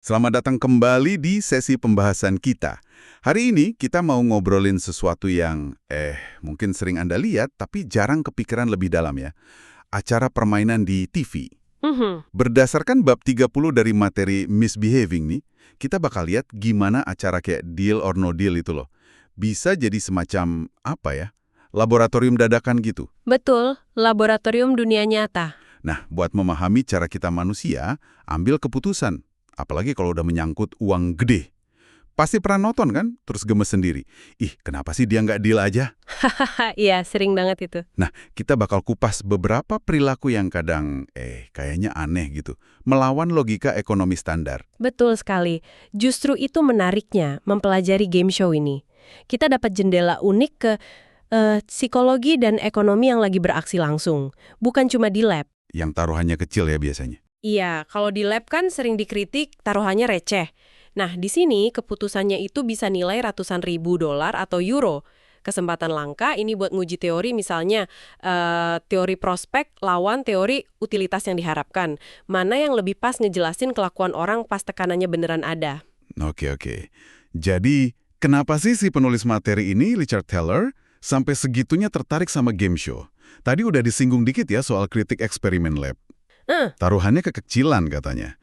Selamat datang kembali di sesi pembahasan kita. Hari ini kita mau ngobrolin sesuatu yang, mungkin sering Anda lihat, tapi jarang kepikiran lebih dalam ya. Acara permainan di TV. Berdasarkan bab 30 dari materi Misbehaving nih, kita bakal lihat gimana acara kayak Deal or No Deal itu loh. Bisa jadi semacam, laboratorium dadakan gitu. Betul, laboratorium dunia nyata. Nah, buat memahami cara kita manusia, ambil keputusan. Apalagi kalau udah menyangkut uang gede. Pasti pernah nonton kan? Terus gemes sendiri. Ih, kenapa sih dia nggak deal aja? Hahaha, iya sering banget itu. Nah, kita bakal kupas beberapa perilaku yang kadang, kayaknya aneh gitu. Melawan logika ekonomi standar. Betul sekali. Justru itu menariknya mempelajari game show ini. Kita dapat jendela unik ke psikologi dan ekonomi yang lagi beraksi langsung. Bukan cuma di lab. Yang taruhannya kecil ya biasanya. Iya, kalau di lab kan sering dikritik taruhannya receh. Nah, di sini keputusannya itu bisa nilai ratusan ribu dolar atau euro. Kesempatan langka ini buat nguji teori misalnya teori prospek lawan teori utilitas yang diharapkan. Mana yang lebih pas ngejelasin kelakuan orang pas tekanannya beneran ada. Oke. Jadi, kenapa sih si penulis materi ini, Richard Thaler, sampai segitunya tertarik sama game show? Tadi udah disinggung dikit ya soal kritik eksperimen lab. Taruhannya kekecilan katanya.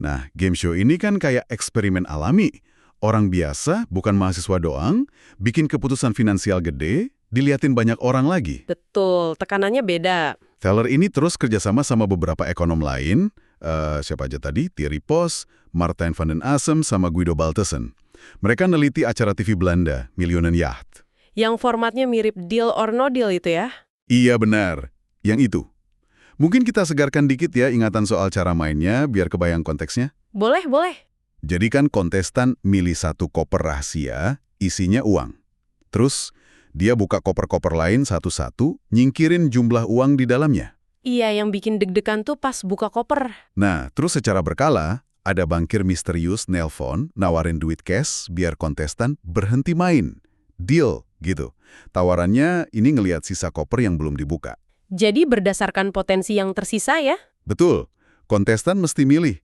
Nah, game show ini kan kayak eksperimen alami. Orang biasa, bukan mahasiswa doang, bikin keputusan finansial gede, diliatin banyak orang lagi. Betul, tekanannya beda. Thaler ini terus kerjasama sama beberapa ekonom lain, siapa aja tadi, Thierry Post, Martijn van den Asem, sama Guido Baltussen. Mereka neliti acara TV Belanda, Millionen Jacht. Yang formatnya mirip Deal or No Deal itu ya? Iya benar, yang itu. Mungkin kita segarkan dikit ya ingatan soal cara mainnya, biar kebayang konteksnya. Boleh. Jadi kan kontestan milih satu koper rahasia, isinya uang. Terus, dia buka koper-koper lain satu-satu, nyingkirin jumlah uang di dalamnya. Iya, yang bikin deg-degan tuh pas buka koper. Nah, terus secara berkala, ada bankir misterius nelpon, nawarin duit cash, biar kontestan berhenti main. Deal, gitu. Tawarannya ini ngelihat sisa koper yang belum dibuka. Jadi berdasarkan potensi yang tersisa ya? Betul, kontestan mesti milih.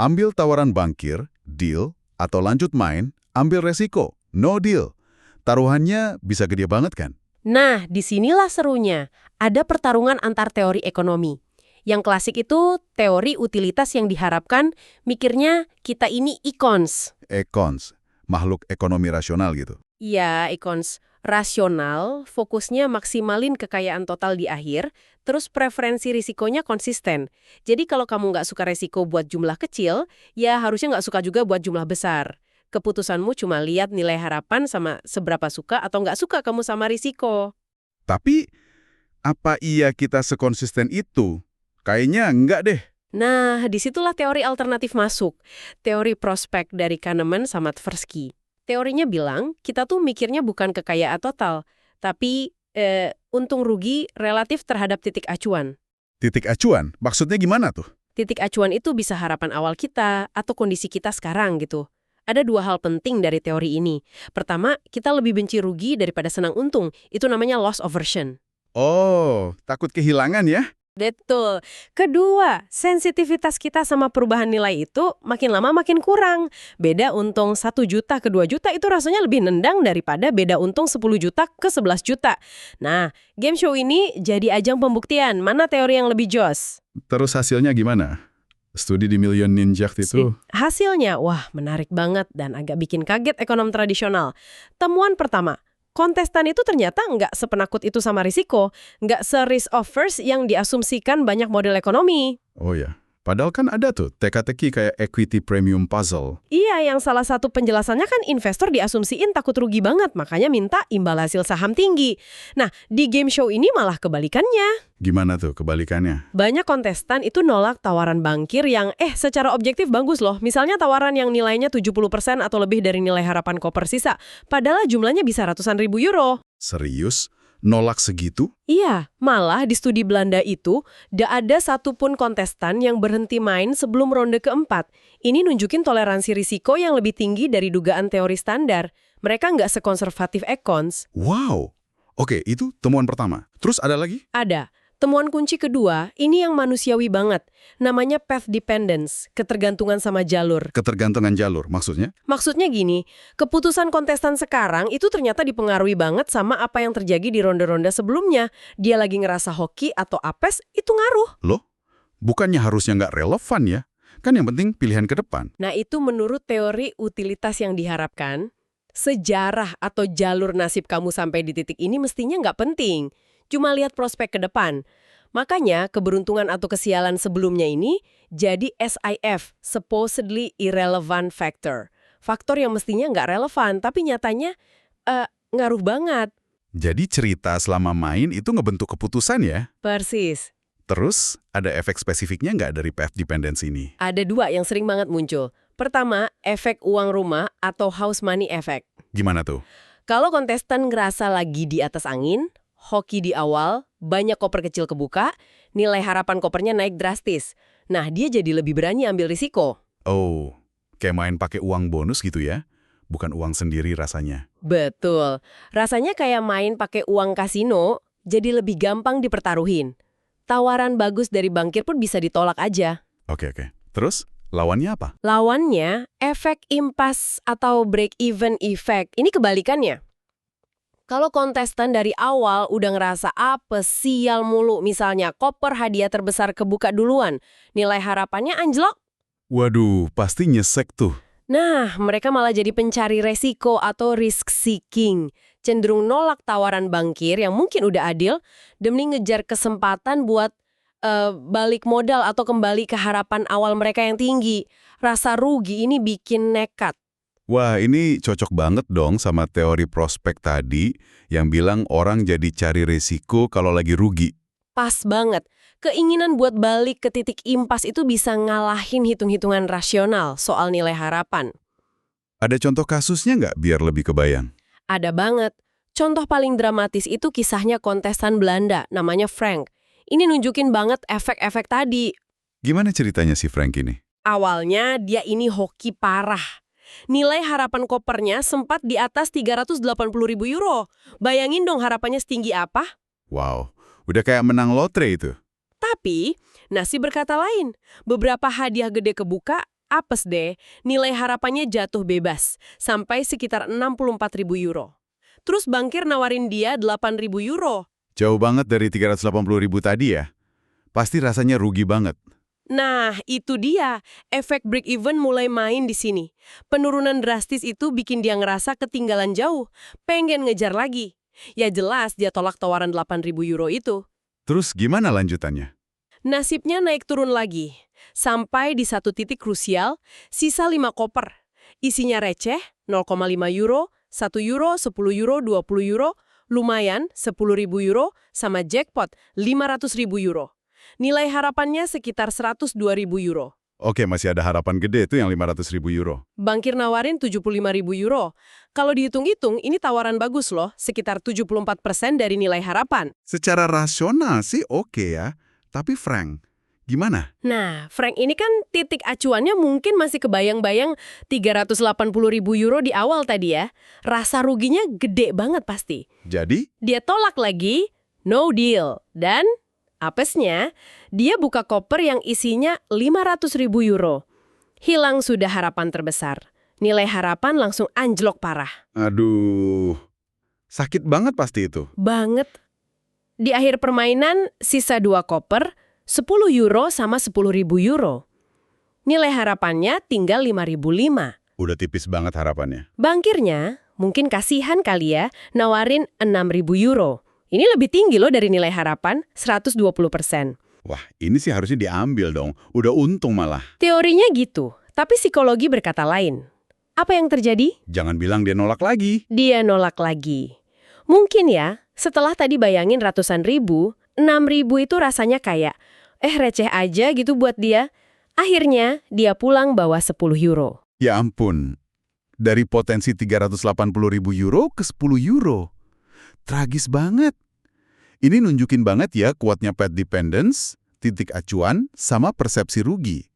Ambil tawaran bankir, deal, atau lanjut main, ambil resiko, no deal. Taruhannya bisa gede banget kan? Nah, disinilah serunya. Ada pertarungan antar teori ekonomi. Yang klasik itu teori utilitas yang diharapkan mikirnya kita ini econs. Econs, makhluk ekonomi rasional gitu. Iya, econs. Rasional, fokusnya maksimalin kekayaan total di akhir, terus preferensi risikonya konsisten. Jadi kalau kamu nggak suka resiko buat jumlah kecil, ya harusnya nggak suka juga buat jumlah besar. Keputusanmu cuma lihat nilai harapan sama seberapa suka atau nggak suka kamu sama risiko. Tapi, apa iya kita sekonsisten itu? Kayaknya enggak deh. Nah, disitulah teori alternatif masuk. Teori prospek dari Kahneman sama Tversky. Teorinya bilang, kita tuh mikirnya bukan kekayaan total, tapi untung rugi relatif terhadap titik acuan. Titik acuan? Maksudnya gimana tuh? Titik acuan itu bisa harapan awal kita atau kondisi kita sekarang gitu. Ada dua hal penting dari teori ini. Pertama, kita lebih benci rugi daripada senang untung. Itu namanya loss aversion. Oh, takut kehilangan ya? Betul. Kedua, sensitivitas kita sama perubahan nilai itu makin lama makin kurang. Beda untung 1 juta ke 2 juta itu rasanya lebih nendang daripada beda untung 10 juta ke 11 juta. Nah, game show ini jadi ajang pembuktian mana teori yang lebih jos. Terus hasilnya gimana? Studi di Millionen Jacht itu? Hasilnya, wah menarik banget dan agak bikin kaget ekonom tradisional. Temuan pertama, kontestan itu ternyata nggak sepenakut itu sama risiko, nggak se-risk averse yang diasumsikan banyak model ekonomi. Oh ya, padahal kan ada tuh teka-teki kayak equity premium puzzle. Iya, yang salah satu penjelasannya kan investor diasumsiin takut rugi banget, makanya minta imbal hasil saham tinggi. Nah, di game show ini malah kebalikannya. Gimana tuh kebalikannya? Banyak kontestan itu nolak tawaran bankir yang secara objektif bagus loh. Misalnya tawaran yang nilainya 70% atau lebih dari nilai harapan koper sisa. Padahal jumlahnya bisa ratusan ribu euro. Serius? Nolak segitu? Iya, malah di studi Belanda itu, tidak ada satupun kontestan yang berhenti main sebelum ronde keempat. Ini nunjukin toleransi risiko yang lebih tinggi dari dugaan teori standar. Mereka nggak sekonservatif econs. Wow! Oke, itu temuan pertama. Terus ada lagi? Ada. Temuan kunci kedua, ini yang manusiawi banget. Namanya path dependence, ketergantungan sama jalur. Ketergantungan jalur, maksudnya? Maksudnya gini, keputusan kontestan sekarang itu ternyata dipengaruhi banget sama apa yang terjadi di ronde-ronde sebelumnya. Dia lagi ngerasa hoki atau apes, itu ngaruh. Loh, bukannya harusnya nggak relevan ya? Kan yang penting pilihan ke depan. Nah itu menurut teori utilitas yang diharapkan, sejarah atau jalur nasib kamu sampai di titik ini mestinya nggak penting. Cuma lihat prospek ke depan. Makanya keberuntungan atau kesialan sebelumnya ini jadi SIF, supposedly irrelevant factor. Faktor yang mestinya nggak relevan, tapi nyatanya ngaruh banget. Jadi cerita selama main itu ngebentuk keputusan ya? Persis. Terus, ada efek spesifiknya nggak dari path dependence ini? Ada dua yang sering banget muncul. Pertama, efek uang rumah atau house money effect. Gimana tuh? Kalau kontestan ngerasa lagi di atas angin, hoki di awal, banyak koper kecil kebuka, nilai harapan kopernya naik drastis. Nah, dia jadi lebih berani ambil risiko. Oh, kayak main pakai uang bonus gitu ya? Bukan uang sendiri rasanya. Betul. Rasanya kayak main pakai uang kasino, jadi lebih gampang dipertaruhin. Tawaran bagus dari bankir pun bisa ditolak aja. Oke. Terus, lawannya apa? Lawannya, efek impas atau break-even effect. Ini kebalikannya. Kalau kontestan dari awal udah ngerasa sial mulu, misalnya koper hadiah terbesar kebuka duluan, nilai harapannya anjlok. Waduh, pasti nyesek tuh. Nah, mereka malah jadi pencari resiko atau risk seeking. Cenderung nolak tawaran bankir yang mungkin udah adil, demi ngejar kesempatan buat balik modal atau kembali ke harapan awal mereka yang tinggi. Rasa rugi ini bikin nekat. Wah, ini cocok banget dong sama teori prospek tadi yang bilang orang jadi cari resiko kalau lagi rugi. Pas banget. Keinginan buat balik ke titik impas itu bisa ngalahin hitung-hitungan rasional soal nilai harapan. Ada contoh kasusnya nggak biar lebih kebayang? Ada banget. Contoh paling dramatis itu kisahnya kontestan Belanda, namanya Frank. Ini nunjukin banget efek-efek tadi. Gimana ceritanya si Frank ini? Awalnya dia ini hoki parah. Nilai harapan kopernya sempat di atas 380.000 euro. Bayangin dong harapannya setinggi apa? Wow, udah kayak menang lotre itu. Tapi, nasib berkata lain. Beberapa hadiah gede kebuka, apes deh. Nilai harapannya jatuh bebas, sampai sekitar 64.000 euro. Terus bankir nawarin dia 8.000 euro. Jauh banget dari 380.000 tadi ya? Pasti rasanya rugi banget. Nah, itu dia. Efek break-even mulai main di sini. Penurunan drastis itu bikin dia ngerasa ketinggalan jauh. Pengen ngejar lagi. Ya jelas dia tolak tawaran 8.000 euro itu. Terus gimana lanjutannya? Nasibnya naik turun lagi. Sampai di satu titik krusial, sisa 5 koper. Isinya receh, 0,5 euro, 1 euro, 10 euro, 20 euro, lumayan, 10.000 euro, sama jackpot, 500.000 euro. Nilai harapannya sekitar 102.000 euro. Oke, masih ada harapan gede itu yang 500.000 euro. Bankir nawarin 75.000 euro. Kalau dihitung-hitung, ini tawaran bagus loh, sekitar 74% dari nilai harapan. Secara rasional sih oke ya. Tapi Frank, gimana? Nah, Frank ini kan titik acuannya mungkin masih kebayang-bayang 380.000 euro di awal tadi ya. Rasa ruginya gede banget pasti. Jadi? Dia tolak lagi, no deal. Dan apesnya, dia buka koper yang isinya 500.000 euro. Hilang sudah harapan terbesar. Nilai harapan langsung anjlok parah. Aduh, sakit banget pasti itu. Banget. Di akhir permainan, sisa 2 koper, 10 euro sama 10.000 euro. Nilai harapannya tinggal 5.005. Udah tipis banget harapannya. Bankirnya, mungkin kasihan kali ya, nawarin 6.000 euro. Ini lebih tinggi loh dari nilai harapan, 120%. Wah, ini sih harusnya diambil dong. Udah untung malah. Teorinya gitu, tapi psikologi berkata lain. Apa yang terjadi? Jangan bilang dia nolak lagi. Dia nolak lagi. Mungkin ya, setelah tadi bayangin ratusan ribu, 6.000 itu rasanya kayak, receh aja gitu buat dia. Akhirnya, dia pulang bawa 10 euro. Ya ampun, dari potensi 380.000 euro ke 10 euro. Tragis banget. Ini nunjukin banget ya kuatnya path dependence, titik acuan, sama persepsi rugi.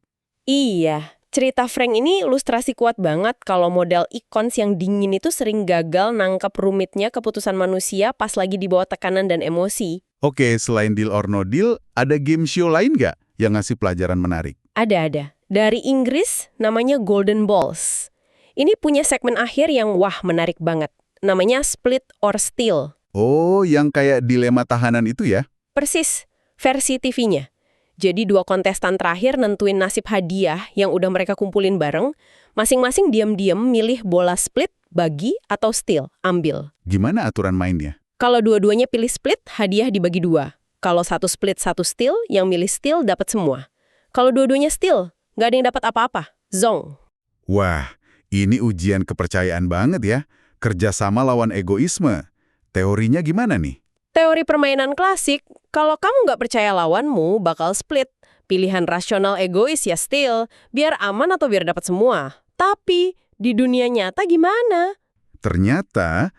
Iya, cerita Frank ini ilustrasi kuat banget kalau model icons yang dingin itu sering gagal nangkap rumitnya keputusan manusia pas lagi di bawah tekanan dan emosi. Oke, selain Deal or No Deal, ada game show lain nggak yang ngasih pelajaran menarik? Ada. Dari Inggris, namanya Golden Balls. Ini punya segmen akhir yang menarik banget. Namanya Split or Steal. Oh, yang kayak dilema tahanan itu ya? Persis, versi TV-nya. Jadi dua kontestan terakhir nentuin nasib hadiah yang udah mereka kumpulin bareng, masing-masing diam-diam milih bola split, bagi, atau steal, ambil. Gimana aturan mainnya? Kalau dua-duanya pilih split, hadiah dibagi dua. Kalau satu split, satu steal, yang milih steal dapat semua. Kalau dua-duanya steal, nggak ada yang dapat apa-apa. Zong. Wah, ini ujian kepercayaan banget ya. Kerjasama lawan egoisme. Teorinya gimana nih? Teori permainan klasik, kalau kamu nggak percaya lawanmu, bakal split. Pilihan rasional egois ya steal, biar aman atau biar dapat semua. Tapi, di dunia nyata gimana? Ternyata,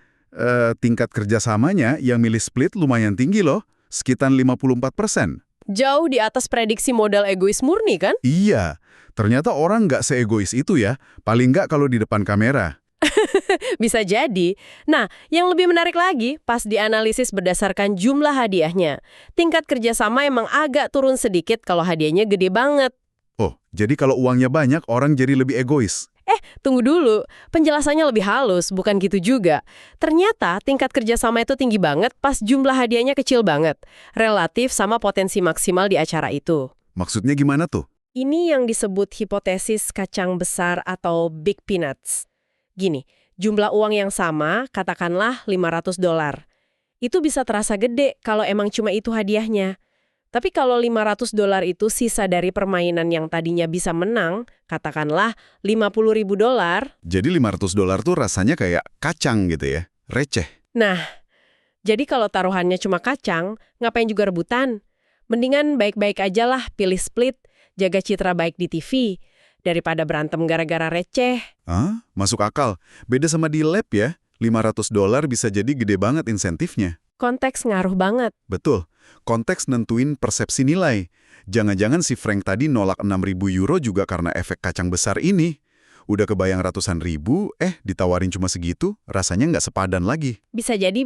tingkat kerjasamanya yang milih split lumayan tinggi loh. Sekitar 54%. Jauh di atas prediksi modal egois murni kan? Iya, ternyata orang nggak seegois itu ya. Paling nggak kalau di depan kamera. Bisa jadi. Nah, yang lebih menarik lagi, pas dianalisis berdasarkan jumlah hadiahnya. Tingkat kerjasama emang agak turun sedikit kalau hadiahnya gede banget. Oh, jadi kalau uangnya banyak, orang jadi lebih egois. Tunggu dulu, penjelasannya lebih halus, bukan gitu juga. Ternyata tingkat kerjasama itu tinggi banget pas jumlah hadiahnya kecil banget. Relatif sama potensi maksimal di acara itu. Maksudnya gimana tuh? Ini yang disebut hipotesis kacang besar atau big peanuts. Gini, jumlah uang yang sama, katakanlah $500. Itu bisa terasa gede kalau emang cuma itu hadiahnya. Tapi kalau $500 itu sisa dari permainan yang tadinya bisa menang, katakanlah $50.000. Jadi $500 tuh rasanya kayak kacang gitu ya, receh. Nah, jadi kalau taruhannya cuma kacang, ngapain juga rebutan? Mendingan baik-baik aja lah pilih split, jaga citra baik di TV, daripada berantem gara-gara receh. Ah, masuk akal. Beda sama di lab ya, $500 bisa jadi gede banget insentifnya. Konteks ngaruh banget. Betul, konteks nentuin persepsi nilai. Jangan-jangan si Frank tadi nolak €6.000 juga karena efek kacang besar ini. Udah kebayang ratusan ribu, ditawarin cuma segitu, rasanya nggak sepadan lagi. Bisa jadi.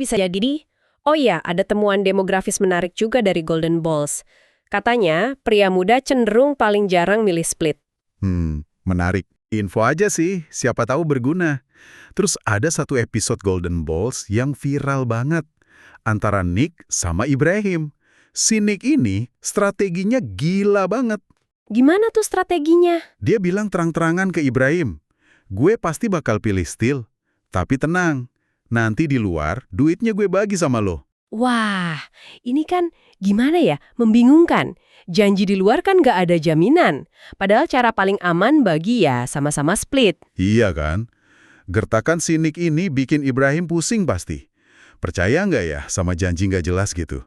Oh iya, ada temuan demografis menarik juga dari Golden Balls. Katanya, pria muda cenderung paling jarang milih split. Menarik. Info aja sih, siapa tahu berguna. Terus ada satu episode Golden Balls yang viral banget. Antara Nick sama Ibrahim. Si Nick ini strateginya gila banget. Gimana tuh strateginya? Dia bilang terang-terangan ke Ibrahim, gue pasti bakal pilih steal. Tapi tenang, nanti di luar duitnya gue bagi sama lo. Wah, ini kan gimana ya? Membingungkan. Janji di luar kan nggak ada jaminan. Padahal cara paling aman bagi ya sama-sama split. Iya kan? Gertakan si Nick ini bikin Ibrahim pusing pasti. Percaya nggak ya sama janji nggak jelas gitu?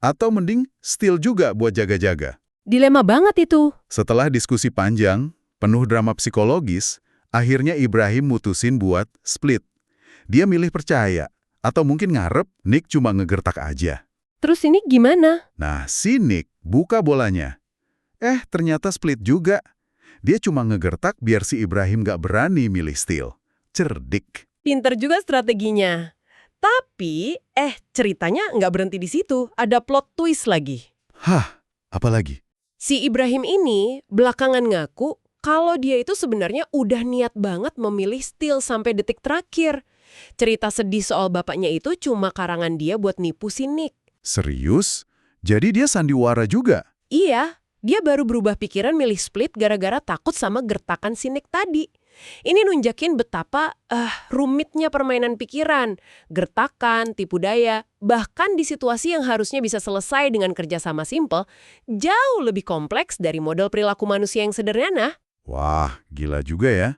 Atau mending steal juga buat jaga-jaga? Dilema banget itu. Setelah diskusi panjang, penuh drama psikologis, akhirnya Ibrahim mutusin buat split. Dia milih percaya, atau mungkin ngarep Nick cuma ngegertak aja. Terus ini gimana? Nah, si Nick buka bolanya. Ternyata split juga. Dia cuma ngegertak biar si Ibrahim nggak berani milih steal. Cerdik. Pinter juga strateginya. Tapi, ceritanya nggak berhenti di situ. Ada plot twist lagi. Hah, apa lagi? Si Ibrahim ini belakangan ngaku kalau dia itu sebenarnya udah niat banget memilih steal sampai detik terakhir. Cerita sedih soal bapaknya itu cuma karangan dia buat nipu si Nick. Serius? Jadi dia sandiwara juga? Iya, dia baru berubah pikiran milih split gara-gara takut sama gertakan si Nick tadi. Ini nunjakin betapa rumitnya permainan pikiran, gertakan, tipu daya, bahkan di situasi yang harusnya bisa selesai dengan kerjasama simpel, jauh lebih kompleks dari model perilaku manusia yang sederhana. Wah, gila juga ya.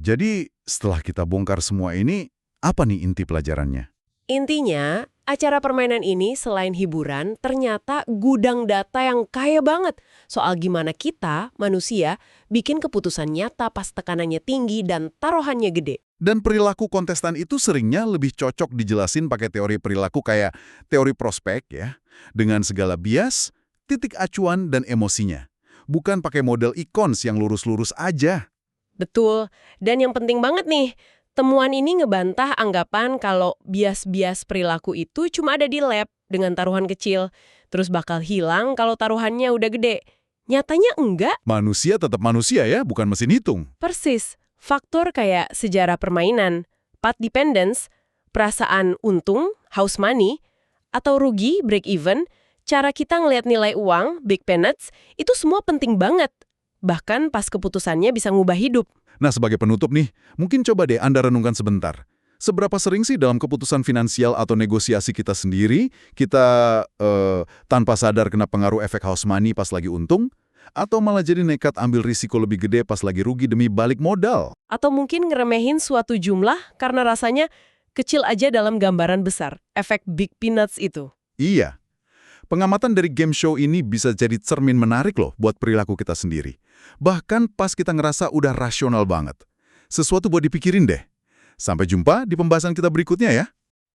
Jadi, setelah kita bongkar semua ini, apa nih inti pelajarannya? Intinya, acara permainan ini selain hiburan, ternyata gudang data yang kaya banget soal gimana kita, manusia, bikin keputusan nyata pas tekanannya tinggi dan taruhannya gede. Dan perilaku kontestan itu seringnya lebih cocok dijelasin pakai teori perilaku kayak teori prospek ya, dengan segala bias, titik acuan, dan emosinya. Bukan pakai model icons yang lurus-lurus aja. Betul, dan yang penting banget nih, Temuan ini ngebantah anggapan kalau bias-bias perilaku itu cuma ada di lab dengan taruhan kecil, terus bakal hilang kalau taruhannya udah gede. Nyatanya enggak. Manusia tetap manusia ya, bukan mesin hitung. Persis. Faktor kayak sejarah permainan, path dependence, perasaan untung, house money, atau rugi, break even, cara kita ngelihat nilai uang, big peanuts, itu semua penting banget. Bahkan pas keputusannya bisa ngubah hidup. Nah, sebagai penutup nih, mungkin coba deh Anda renungkan sebentar. Seberapa sering sih dalam keputusan finansial atau negosiasi kita sendiri, kita tanpa sadar kena pengaruh efek house money pas lagi untung? Atau malah jadi nekat ambil risiko lebih gede pas lagi rugi demi balik modal? Atau mungkin ngeremehin suatu jumlah karena rasanya kecil aja dalam gambaran besar, efek big peanuts itu. Iya. Pengamatan dari game show ini bisa jadi cermin menarik loh buat perilaku kita sendiri. Bahkan pas kita ngerasa udah rasional banget. Sesuatu buat dipikirin deh. Sampai jumpa di pembahasan kita berikutnya ya.